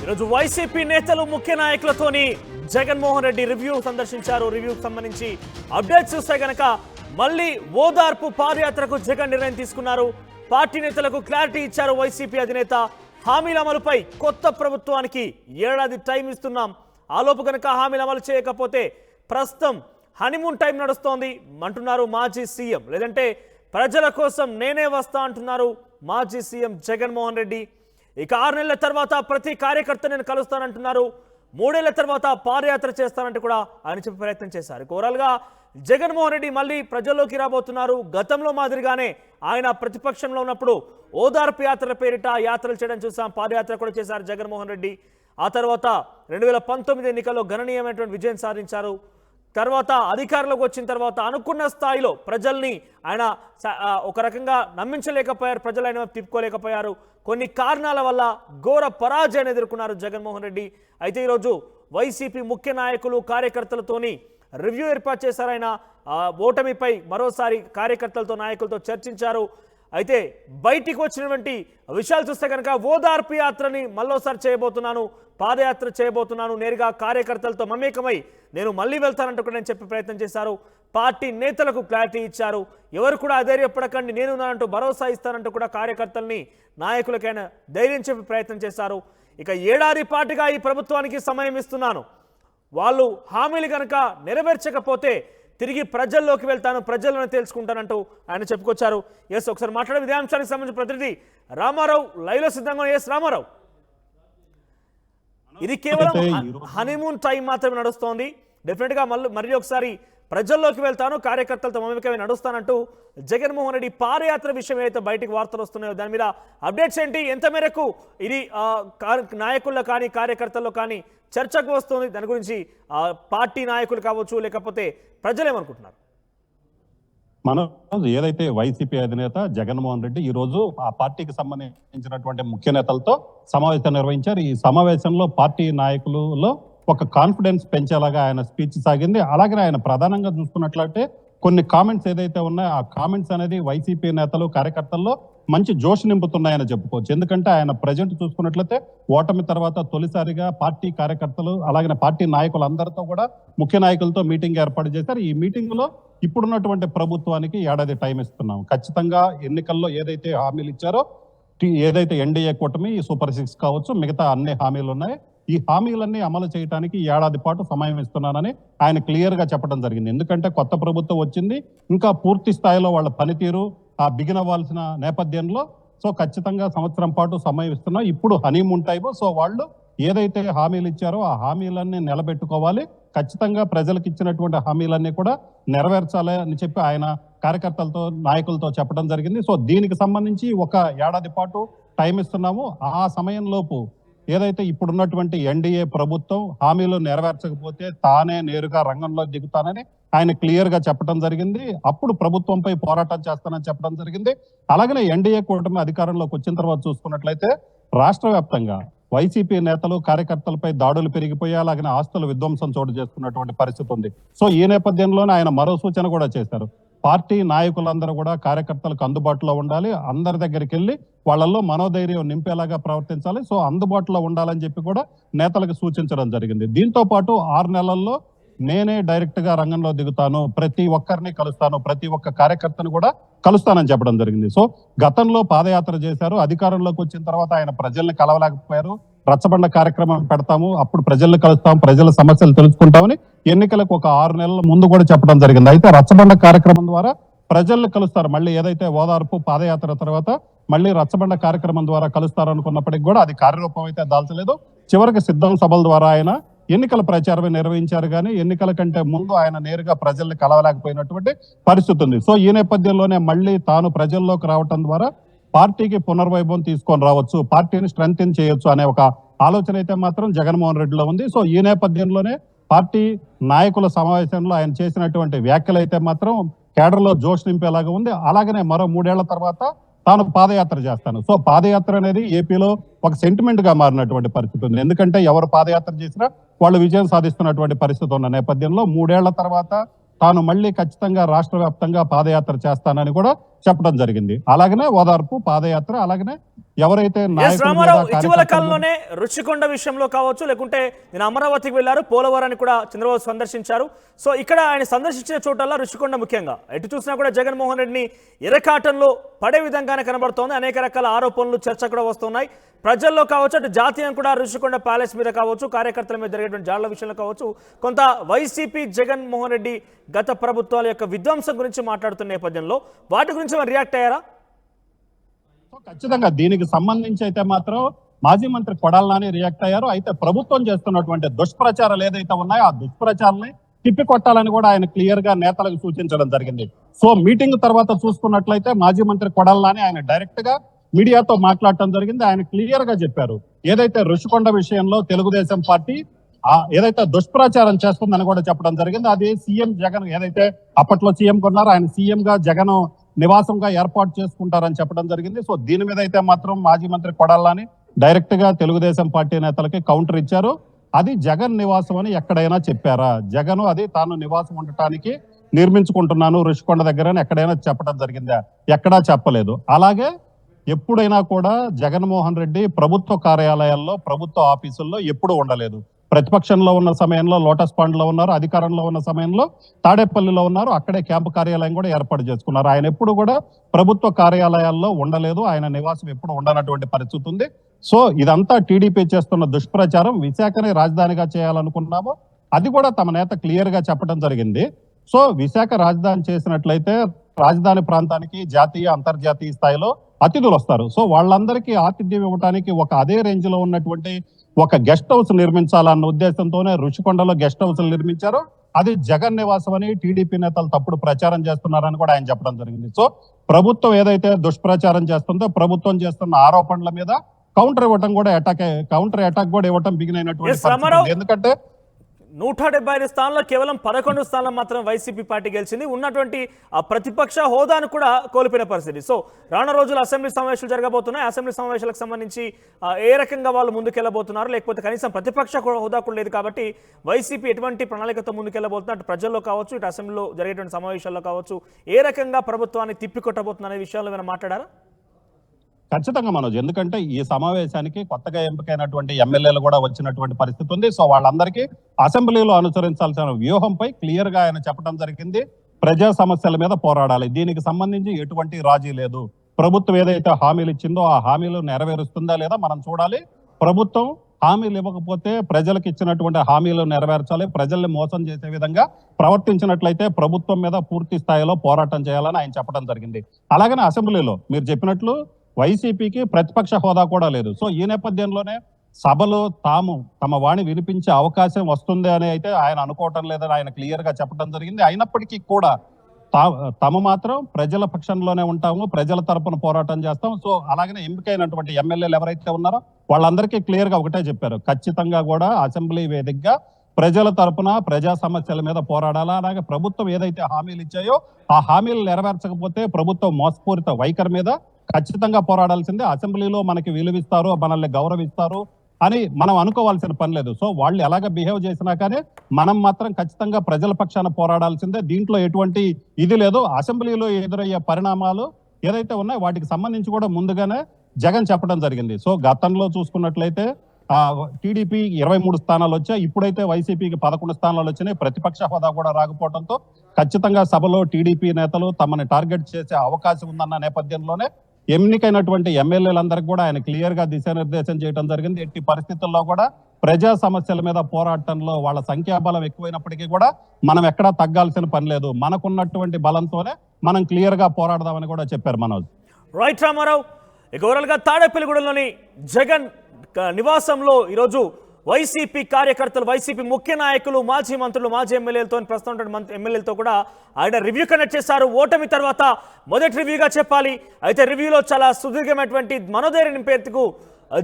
ఈరోజు వైసీపీ నేతలు ముఖ్య నాయకులతోని జగన్మోహన్ రెడ్డి రివ్యూ సందర్శించారు. రివ్యూకి సంబంధించి అప్డేట్స్ చూస్తే గనక మళ్ళీ ఓదార్పు పాదయాత్రకు జగన్ నిర్ణయం తీసుకున్నారు. పార్టీ నేతలకు క్లారిటీ ఇచ్చారు. వైసీపీ అధినేత హామీల అమలుపై కొత్త ప్రభుత్వానికి ఏడాది టైం ఇస్తున్నాం, ఆలోపు గనక హామీలు అమలు చేయకపోతే ప్రస్తుతం హనీమూన్ టైం నడుస్తోంది అంటున్నారు మాజీ సీఎం. లేదంటే ప్రజల కోసం నేనే వస్తా అంటున్నారు మాజీ సీఎం జగన్మోహన్ రెడ్డి. ఇక 6 నెలల తర్వాత ప్రతి కార్యకర్త నేను కలుస్తానంటున్నారు. 3 ఏళ్ల తర్వాత పాదయాత్ర చేస్తానంటూ కూడా ఆయన చెప్పే ప్రయత్నం చేశారు. ఓవరాల్గా జగన్మోహన్ రెడ్డి మళ్ళీ ప్రజల్లోకి రాబోతున్నారు. గతంలో మాదిరిగానే ఆయన ప్రతిపక్షంలో ఉన్నప్పుడు ఓదార్పు యాత్రల పేరిట యాత్రలు చేయడం చూసాం. పాదయాత్ర కూడా చేశారు జగన్మోహన్ రెడ్డి. ఆ తర్వాత 2019 ఎన్నికల్లో గణనీయమైనటువంటి విజయం సాధించారు. తర్వాత అధికారంలోకి వచ్చిన తర్వాత అనుకున్న స్థాయిలో ప్రజల్ని ఆయన ఒక రకంగా నమ్మించలేకపోయారు. ప్రజలు ఆయన తిప్పుకోలేకపోయారు. కొన్ని కారణాల వల్ల ఘోర పరాజయాన్ని ఎదుర్కొన్నారు జగన్మోహన్ రెడ్డి. అయితే ఈరోజు వైసీపీ ముఖ్య నాయకులు కార్యకర్తలతోని రివ్యూ ఏర్పాటు చేశారు. ఆయన ఓటమిపై మరోసారి కార్యకర్తలతో నాయకులతో చర్చించారు. అయితే బయటికి వచ్చినటువంటి విషయాలు చూస్తే కనుక ఓదార్పు యాత్రని మళ్ళోసారి చేయబోతున్నాను, పాదయాత్ర చేయబోతున్నాను, నేరుగా కార్యకర్తలతో మమేకమై నేను మళ్ళీ వెళ్తానంటూ కూడా నేను చెప్పే ప్రయత్నం చేశారు. పార్టీ నేతలకు క్లారిటీ ఇచ్చారు. ఎవరు కూడా అధైర్యపడకండి, నేనున్నానంటూ భరోసా ఇస్తానంటూ కూడా కార్యకర్తల్ని నాయకులకైనా ధైర్యం చెప్పే ప్రయత్నం చేశారు. ఇక ఏడాది పాటుగా ఈ ప్రభుత్వానికి సమయం ఇస్తున్నాను, వాళ్ళు హామీలు కనుక నెరవేర్చకపోతే తిరిగి ప్రజల్లోకి వెళ్తాను, ప్రజలను తెలుసుకుంటానంటూ ఆయన చెప్పుకొచ్చారు. ఎస్, ఒకసారి మాట్లాడే ఇదే అంశానికి సంబంధించిన ప్రతినిధి రామారావు లైవ్లో సిద్ధంగా. ఎస్ రామారావు, ఇది కేవలం హనీమూన్ టైం మాత్రమే నడుస్తోంది. డెఫినెట్గా మళ్ళీ ఒకసారి ప్రజల్లోకి వెళ్తాను, కార్యకర్తలతో మమేకమై నడుస్తానంటూ జగన్మోహన్ రెడ్డి పాదయాత్ర విషయం ఏదైతే బయటికి వార్తలు వస్తున్నాయో దాని మీద అప్డేట్స్ ఏంటి, ఎంత మేరకు ఇది నాయకుల్లో కానీ కార్యకర్తల్లో కానీ చర్చకు వస్తుంది, దాని గురించి పార్టీ నాయకులు కావచ్చు లేకపోతే ప్రజలు ఏమనుకుంటున్నారు? మనం ఏదైతే వైసీపీ అధినేత జగన్మోహన్ రెడ్డి ఈ రోజు ఆ పార్టీకి సంబంధించినటువంటి ముఖ్య నేతలతో సమావేశం నిర్వహించారు. ఈ సమావేశంలో పార్టీ నాయకులలో ఒక కాన్ఫిడెన్స్ పెంచేలాగా ఆయన స్పీచ్ సాగింది. అలాగే ఆయన ప్రధానంగా చూసుకున్నట్లయితే కొన్ని కామెంట్స్ ఏదైతే ఉన్నాయో ఆ కామెంట్స్ అనేది వైసీపీ నేతలు కార్యకర్తల్లో మంచి జోష్ నింపుతున్నాయని చెప్పుకోవచ్చు. ఎందుకంటే ఆయన ప్రజెంట్ చూసుకున్నట్లయితే ఓటమి తర్వాత తొలిసారిగా పార్టీ కార్యకర్తలు అలాగే పార్టీ నాయకులందరితో కూడా ముఖ్య నాయకులతో మీటింగ్ ఏర్పాటు చేశారు. ఈ మీటింగ్ లో ఇప్పుడున్నటువంటి ప్రభుత్వానికి ఏడాది టైం ఇస్తున్నాం, ఖచ్చితంగా ఎన్నికల్లో ఏదైతే హామీలు ఇచ్చారో ఏదైతే ఎన్డీఏ కూటమి సూపర్ 6 కావచ్చు మిగతా అన్ని హామీలు ఉన్నాయి, ఈ హామీలన్నీ అమలు చేయడానికి ఏడాది పాటు సమయం ఇస్తున్నానని ఆయన క్లియర్ గా చెప్పడం జరిగింది. ఎందుకంటే కొత్త ప్రభుత్వం వచ్చింది, ఇంకా పూర్తి స్థాయిలో వాళ్ళ పనితీరు బిగిన్ అవ్వాల్సిన నేపథ్యంలో సో ఖచ్చితంగా సంవత్సరం పాటు సమయం ఇస్తున్నాం. ఇప్పుడు హనీమూన్ టైం, సో వాళ్ళు ఏదైతే హామీలు ఇచ్చారో ఆ హామీలన్నీ నిలబెట్టుకోవాలి, ఖచ్చితంగా ప్రజలకు ఇచ్చినటువంటి హామీలన్నీ కూడా నెరవేర్చాలి అని చెప్పి ఆయన కార్యకర్తలతో నాయకులతో చెప్పడం జరిగింది. సో దీనికి సంబంధించి ఒక ఏడాది పాటు టైం ఇస్తున్నాము. ఆ సమయంలోపు ఏదైతే ఇప్పుడున్నటువంటి ఎన్డీఏ ప్రభుత్వం హామీలు నెరవేర్చకపోతే తానే నేరుగా రంగంలో దిగుతానని ఆయన క్లియర్ గా చెప్పడం జరిగింది. అప్పుడు ప్రభుత్వంపై పోరాటం చేస్తానని చెప్పడం జరిగింది. అలాగనే ఎన్డీఏ కూటమి అధికారంలోకి వచ్చిన తర్వాత చూసుకున్నట్లయితే రాష్ట్ర వ్యాప్తంగా వైసీపీ నేతలు కార్యకర్తలపై దాడులు పెరిగిపోయి అలాగే ఆస్తుల విధ్వంసం చోటు చేసుకున్నటువంటి పరిస్థితి ఉంది. సో ఈ నేపథ్యంలోనే ఆయన మరో సూచన కూడా చేశారు. పార్టీ నాయకులందరూ కూడా కార్యకర్తలకు అందుబాటులో ఉండాలి, అందరి దగ్గరికి వెళ్ళి వాళ్ళల్లో మనోధైర్యం నింపేలాగా ప్రవర్తించాలి, సో అందుబాటులో ఉండాలని చెప్పి కూడా నేతలకు సూచించడం జరిగింది. దీంతో పాటు 6 నెలల్లో నేనే డైరెక్ట్ గా రంగంలో దిగుతాను, ప్రతి ఒక్కరిని కలుస్తాను, ప్రతి ఒక్క కార్యకర్తను కూడా కలుస్తానని చెప్పడం జరిగింది. సో గతంలో పాదయాత్ర చేశారు, అధికారంలోకి వచ్చిన తర్వాత ఆయన ప్రజల్ని కలవలేకపోయారు. రచ్చబండ కార్యక్రమం పెడతాము, అప్పుడు ప్రజల్ని కలుస్తాం, ప్రజల సమస్యలు తెలుసుకుంటామని ఎన్నికలకు ఒక 6 నెలల ముందు కూడా చెప్పడం జరిగింది. అయితే రచ్చబండ కార్యక్రమం ద్వారా ప్రజల్ని కలుస్తారు, మళ్ళీ ఏదైతే ఓదార్పు పాదయాత్ర తర్వాత మళ్ళీ రచ్చబండ కార్యక్రమం ద్వారా కలుస్తారు అనుకున్నప్పటికీ కూడా అది కార్యరూపం అయితే దాల్చలేదు. చివరికి సిద్ధం సభల ద్వారా ఆయన ఎన్నికల ప్రచారమే నిర్వహించారు, కానీ ఎన్నికల కంటే ముందు ఆయన నేరుగా ప్రజల్ని కలవలేకపోయినటువంటి పరిస్థితి ఉంది. సో ఈ నేపథ్యంలోనే మళ్ళీ తాను ప్రజల్లోకి రావటం ద్వారా పార్టీకి పునర్వైభవం తీసుకొని రావచ్చు, పార్టీని స్ట్రెంగ్తెన్ చేయొచ్చు అనే ఒక ఆలోచన అయితే మాత్రం జగన్మోహన్ రెడ్డిలో ఉంది. సో ఈ నేపథ్యంలోనే పార్టీ నాయకుల సమావేశంలో ఆయన చేసినటువంటి వ్యాఖ్యలు అయితే మాత్రం కేడర్లో జోష్ నింపేలాగా ఉంది. అలాగనే మరో 3 ఏళ్ల తర్వాత తాను పాదయాత్ర చేస్తాను. సో పాదయాత్ర అనేది ఏపీలో ఒక సెంటిమెంట్ గా మారినటువంటి పరిస్థితి ఉంది. ఎందుకంటే ఎవరు పాదయాత్ర చేసినా వాళ్ళు విజయం సాధిస్తున్నటువంటి పరిస్థితి ఉన్న నేపథ్యంలో 3 ఏళ్ల తర్వాత తాను మళ్ళీ ఖచ్చితంగా రాష్ట్ర వ్యాప్తంగా పాదయాత్ర చేస్తానని కూడా చెప్పడం జరిగింది. అలాగనే ఓదార్పు పాదయాత్ర అలాగనే ఎవరైతే నాయకుల మీద, రామారావు ఇటీవల కార్యకర్తల మీద కాలంలోనే రుషికొండ విషయంలో కావచ్చు, లేకుంటే నేను అమరావతికి వెళ్లారు, పోలవరాన్ని కూడా చంద్రబాబు సందర్శించారు. సో ఇక్కడ ఆయన సందర్శించిన చోటల్లా రుషికొండ ముఖ్యంగా ఎటు చూసినా కూడా జగన్మోహన్ రెడ్డిని ఇరకాటంలో పడే విధంగానే కనబడుతోంది. అనేక రకాల ఆరోపణలు, చర్చ కూడా వస్తున్నాయి ప్రజల్లో కావచ్చు, అటు జాతీయం కూడా రుషికొండ ప్యాలెస్ మీద కావచ్చు, కార్యకర్తల మీద జరిగేటువంటి జాళ్ల విషయంలో కావచ్చు, కొంత వైసీపీ జగన్మోహన్ రెడ్డి గత ప్రభుత్వాల యొక్క విధ్వంసం గురించి మాట్లాడుతున్న నేపథ్యంలో వాటి గురించి మరి రియాక్ట్ అయ్యారా? ఖచ్చితంగా దీనికి సంబంధించి అయితే మాత్రం మాజీ మంత్రి కొడాలి నాని రియాక్ట్ అయ్యారు. అయితే ప్రభుత్వం చేస్తున్నటువంటి దుష్ప్రచారాలు ఏదైతే ఉన్నాయో ఆ దుష్ప్రచారాలని తిప్పికొట్టాలని కూడా ఆయన క్లియర్ గా నేతలకు సూచించడం జరిగింది. సో మీటింగ్ తర్వాత చూసుకున్నట్లయితే మాజీ మంత్రి కొడాలి నాని ఆయన డైరెక్ట్ గా మీడియాతో మాట్లాడటం జరిగింది. ఆయన క్లియర్ గా చెప్పారు, ఏదైతే రుషికొండ విషయంలో తెలుగుదేశం పార్టీ ఏదైతే దుష్ప్రచారం చేస్తుందని కూడా చెప్పడం జరిగింది. అది సీఎం జగన్ ఏదైతే అప్పట్లో సీఎం కొన్నారో ఆయన సీఎం గా జగన్ నివాసంగా ఏర్పాటు చేసుకుంటారని చెప్పడం జరిగింది. సో దీని మీద అయితే మాత్రం మాజీ మంత్రి కొడాలి నాని డైరెక్ట్ గా తెలుగుదేశం పార్టీ నేతలకి కౌంటర్ ఇచ్చారు. అది జగన్ నివాసం అని ఎక్కడైనా చెప్పారా? జగన్ అది తాను నివాసం ఉండటానికి నిర్మించుకుంటున్నాను రుషికొండ దగ్గర అని ఎక్కడైనా చెప్పడం జరిగిందా? ఎక్కడా చెప్పలేదు. అలాగే ఎప్పుడైనా కూడా జగన్మోహన్ రెడ్డి ప్రభుత్వ కార్యాలయాల్లో, ప్రభుత్వ ఆఫీసుల్లో ఎప్పుడు ఉండలేదు. ప్రతిపక్షంలో ఉన్న సమయంలో లోటస్ పాండ్ లో ఉన్నారు, అధికారంలో ఉన్న సమయంలో తాడేపల్లిలో ఉన్నారు, అక్కడే క్యాంపు కార్యాలయం కూడా ఏర్పాటు చేసుకున్నారు. ఆయన ఎప్పుడు కూడా ప్రభుత్వ కార్యాలయాల్లో ఉండలేదు, ఆయన నివాసం ఎప్పుడు ఉండనటువంటి పరిస్థితి ఉంది. సో ఇదంతా టీడీపీ చేస్తున్న దుష్ప్రచారం. విశాఖని రాజధానిగా చేయాలనుకున్నాము, అది కూడా తమ నేత క్లియర్ గా చెప్పడం జరిగింది. సో విశాఖ రాజధాని చేసినట్లయితే రాజధాని ప్రాంతానికి జాతీయ, అంతర్జాతీయ స్థాయిలో అతిథులు వస్తారు. సో వాళ్ళందరికీ ఆతిథ్యం ఇవ్వడానికి ఒక అదే రేంజ్ లో ఉన్నటువంటి ఒక గెస్ట్ హౌస్ నిర్మించాలన్న ఉద్దేశంతోనే రుషికొండలో గెస్ట్ హౌస్ నిర్మించారు. అది జగన్ నివాసం అని టీడీపీ నేతలు తప్పుడు ప్రచారం చేస్తున్నారని కూడా ఆయన చెప్పడం జరిగింది. సో ప్రభుత్వం ఏదైతే దుష్ప్రచారం చేస్తుందో, ప్రభుత్వం చేస్తున్న ఆరోపణల మీద కౌంటర్ ఇవ్వటం కూడా కౌంటర్ అటాక్ కూడా ఇవ్వటం బిగినైనటువంటి. ఎందుకంటే 175 స్థానాల్లో కేవలం 11 స్థానాలు మాత్రం వైసీపీ పార్టీ గెలిచింది. ఉన్నటువంటి ఆ ప్రతిపక్ష హోదాను కూడా కోల్పోయిన పరిస్థితి. సో రానున్న రోజులు అసెంబ్లీ సమావేశాలు జరగబోతున్నాయి. అసెంబ్లీ సమావేశాలకు సంబంధించి ఏ రకంగా వాళ్ళు ముందుకెళ్లబోతున్నారు, లేకపోతే కనీసం ప్రతిపక్ష హోదా కూడా లేదు కాబట్టి వైసీపీ ఎటువంటి ప్రణాళికతో ముందుకెళ్లబోతున్నారు, అటు ప్రజల్లో కావచ్చు, ఇటు అసెంబ్లీలో జరిగేటువంటి సమావేశాల్లో కావచ్చు, ఏ రకంగా ప్రభుత్వాన్ని తిప్పికొట్టబోతున్న అనే విషయాల్లో ఏమైనా మాట్లాడారా? ఖచ్చితంగా మనోజ్, ఎందుకంటే ఈ సమావేశానికి కొత్తగా ఎంపికైనటువంటి ఎమ్మెల్యేలు కూడా వచ్చినటువంటి పరిస్థితి ఉంది. సో వాళ్ళందరికీ అసెంబ్లీలో అనుసరించాల్సిన వ్యూహంపై క్లియర్ గా ఆయన చెప్పడం జరిగింది. ప్రజా సమస్యల మీద పోరాడాలి, దీనికి సంబంధించి ఎటువంటి రాజీ లేదు. ప్రభుత్వం ఏదైతే హామీలు ఇచ్చిందో ఆ హామీలు నెరవేరుస్తుందా లేదా మనం చూడాలి. ప్రభుత్వం హామీలు ఇవ్వకపోతే ప్రజలకు ఇచ్చినటువంటి హామీలు నెరవేర్చాలి. ప్రజల్ని మోసం చేసే విధంగా ప్రవర్తించినట్లయితే ప్రభుత్వం మీద పూర్తి స్థాయిలో పోరాటం చేయాలని ఆయన చెప్పడం జరిగింది. అలాగనే అసెంబ్లీలో మీరు చెప్పినట్లు వైసీపీకి ప్రతిపక్ష హోదా కూడా లేదు. సో ఈ నేపథ్యంలోనే సభలో తమ వాణి వినిపించే అవకాశం వస్తుంది అని అయితే ఆయన అనుకోవటం లేదని ఆయన క్లియర్ గా చెప్పడం జరిగింది. అయినప్పటికీ కూడా తాము మాత్రం ప్రజల పక్షంలోనే ఉంటాము, ప్రజల తరపున పోరాటం చేస్తాం. సో అలాగనే ఎంపికైనటువంటి ఎమ్మెల్యేలు ఎవరైతే ఉన్నారో వాళ్ళందరికీ క్లియర్ గా ఒకటే చెప్పారు, ఖచ్చితంగా కూడా అసెంబ్లీ వేదికగా ప్రజల తరపున ప్రజా సమస్యల మీద పోరాడాలా. అలాగే ప్రభుత్వం ఏదైతే హామీలు ఇచ్చాయో ఆ హామీలు నెరవేర్చకపోతే ప్రభుత్వం మోసపూరిత వైఖరి మీద ఖచ్చితంగా పోరాడాల్సిందే. అసెంబ్లీలో మనకి విలువిస్తారు, మనల్ని గౌరవిస్తారు అని మనం అనుకోవాల్సిన పని లేదు. సో వాళ్ళు ఎలాగ బిహేవ్ చేసినా కానీ మనం మాత్రం ఖచ్చితంగా ప్రజల పక్షాన పోరాడాల్సిందే. దీంట్లో ఎటువంటి ఇది లేదు. అసెంబ్లీలో ఎదురయ్యే పరిణామాలు ఏదైతే ఉన్నాయో వాటికి సంబంధించి కూడా ముందుగానే జగన్ చెప్పడం జరిగింది. సో గతంలో చూసుకున్నట్లయితే టీడీపీ 23 స్థానాలు వచ్చాయి, ఇప్పుడైతే వైసీపీకి 11 స్థానాలు వచ్చినాయి. ప్రతిపక్ష హోదా కూడా రాకపోవడంతో ఖచ్చితంగా సభలో టీడీపీ నేతలు తమని టార్గెట్ చేసే అవకాశం ఉందన్న నేపథ్యంలోనే ఎన్నికైనటువంటి ఎమ్మెల్యేలందరికీ కూడా ఆయన క్లియర్ గా దిశానిర్దేశం చేయడం జరిగింది. ఎట్టి పరిస్థితుల్లో కూడా ప్రజా సమస్యల మీద పోరాటంలో వాళ్ళ సంఖ్యాబలం ఎక్కువైనప్పటికీ కూడా మనం ఎక్కడా తగ్గాల్సిన పని లేదు, మనకున్నటువంటి బలంతోనే మనం క్లియర్ గా పోరాడదామని కూడా చెప్పారు మనోజ్. రైట్ రామారావు, ఓవరాల్ గా తాడేపల్లిగూడెంలోని జగన్ నివాసంలో ఈరోజు వైసీపీ కార్యకర్తలు, వైసీపీ ముఖ్య నాయకులు, మాజీ మంత్రులు, మాజీ ఎమ్మెల్యేలతో, ప్రస్తుతం ఎమ్మెల్యేలతో కూడా ఆయన రివ్యూ కండక్ట్ చేశారు. ఓటమి తర్వాత మొదటి రివ్యూగా చెప్పాలి. అయితే రివ్యూలో చాలా సుదీర్ఘమైనటువంటి మనోధైర్యం నింపేందుకు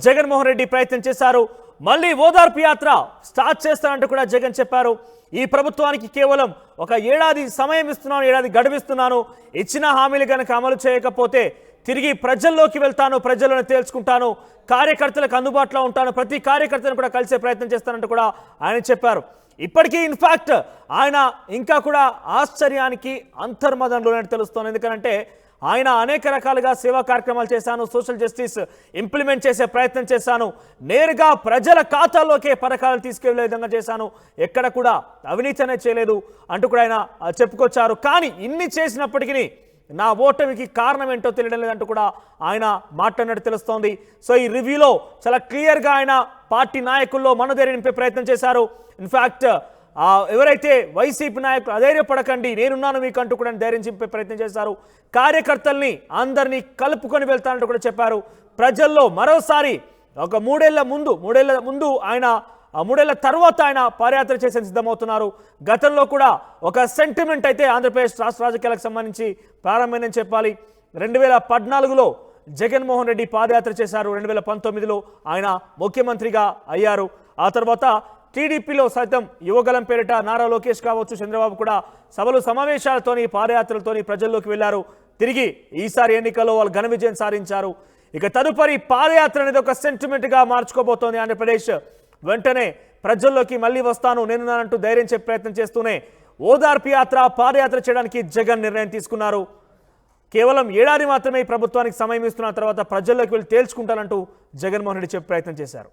జగన్మోహన్ రెడ్డి ప్రయత్నం చేశారు. మళ్ళీ ఓదార్పు యాత్ర స్టార్ట్ చేస్తానంటూ కూడా జగన్ చెప్పారు. ఈ ప్రభుత్వానికి కేవలం ఒక ఏడాది సమయం ఇస్తున్నాను, ఏడాది గడువిస్తున్నాను, ఇచ్చిన హామీలు కనుక అమలు చేయకపోతే తిరిగి ప్రజల్లోకి వెళ్తాను, ప్రజలను తేల్చుకుంటాను, కార్యకర్తలకు అందుబాటులో ఉంటాను, ప్రతి కార్యకర్తను కూడా కలిసే ప్రయత్నం చేస్తానంటూ కూడా ఆయన చెప్పారు. ఇప్పటికీ ఇన్ఫాక్ట్ ఆయన ఇంకా కూడా ఆశ్చర్యానికి అంతర్మదంలోనే తెలుస్తోంది. ఎందుకంటే ఆయన అనేక రకాలుగా సేవా కార్యక్రమాలు చేశాను, సోషల్ జస్టిస్ ఇంప్లిమెంట్ చేసే ప్రయత్నం చేశాను, నేరుగా ప్రజల ఖాతాల్లోకే పథకాలు తీసుకెళ్లే విధంగా చేశాను, ఎక్కడ కూడా అవినీతి అనేది చేయలేదు అంటూ కూడా ఆయన చెప్పుకొచ్చారు. కానీ ఇన్ని చేసినప్పటికీ నా ఓటమికి కారణం ఏంటో తెలియడం లేదంటూ కూడా ఆయన మాట్లాడినట్టు తెలుస్తోంది. సో ఈ రివ్యూలో చాలా క్లియర్గా ఆయన పార్టీ నాయకుల్లో మనోధైర్యం నింపే ప్రయత్నం చేశారు. ఇన్ఫ్యాక్ట్ ఎవరైతే వైసీపీ నాయకులు అధైర్యపడకండి, నేనున్నాను మీకు అంటూ కూడా ధైర్యం చెప్పే ప్రయత్నం చేశారు. కార్యకర్తల్ని అందరినీ కలుపుకొని వెళ్తానంటూ కూడా చెప్పారు. ప్రజల్లో మరోసారి ఒక మూడేళ్ల ముందు ఆయన 3 ఏళ్ల తర్వాత ఆయన పాదయాత్ర చేసే సిద్ధమవుతున్నారు. గతంలో కూడా ఒక సెంటిమెంట్ అయితే ఆంధ్రప్రదేశ్ రాష్ట్ర రాజకీయాలకు సంబంధించి ప్రారంభమైందని చెప్పాలి. 2014లో జగన్మోహన్ రెడ్డి పాదయాత్ర చేశారు. 2019లో ఆయన ముఖ్యమంత్రిగా అయ్యారు. ఆ తర్వాత టీడీపీలో సైతం యువగలం పేరిట నారా లోకేష్ కావచ్చు, చంద్రబాబు కూడా సభలు సమావేశాలతోని పాదయాత్రలతోని ప్రజల్లోకి వెళ్లారు. తిరిగి ఈసారి ఎన్నికల్లో వాళ్ళు ఘన విజయం సాధించారు. ఇక తదుపరి పాదయాత్ర అనేది ఒక సెంటిమెంట్గా మార్చుకోబోతోంది ఆంధ్రప్రదేశ్. వెంటనే ప్రజల్లోకి మళ్ళీ వస్తాను, నేనున్నానంటూ ధైర్యం చెప్పే ప్రయత్నం చేస్తూనే ఓదార్పు యాత్ర, పాదయాత్ర చేయడానికి జగన్ నిర్ణయం తీసుకున్నారు. కేవలం ఏడాది మాత్రమే ఈ ప్రభుత్వానికి సమయం ఇస్తున్న తర్వాత ప్రజల్లోకి వెళ్ళి తేల్చుకుంటానంటూ జగన్మోహన్ రెడ్డి చెప్పే ప్రయత్నం చేశారు.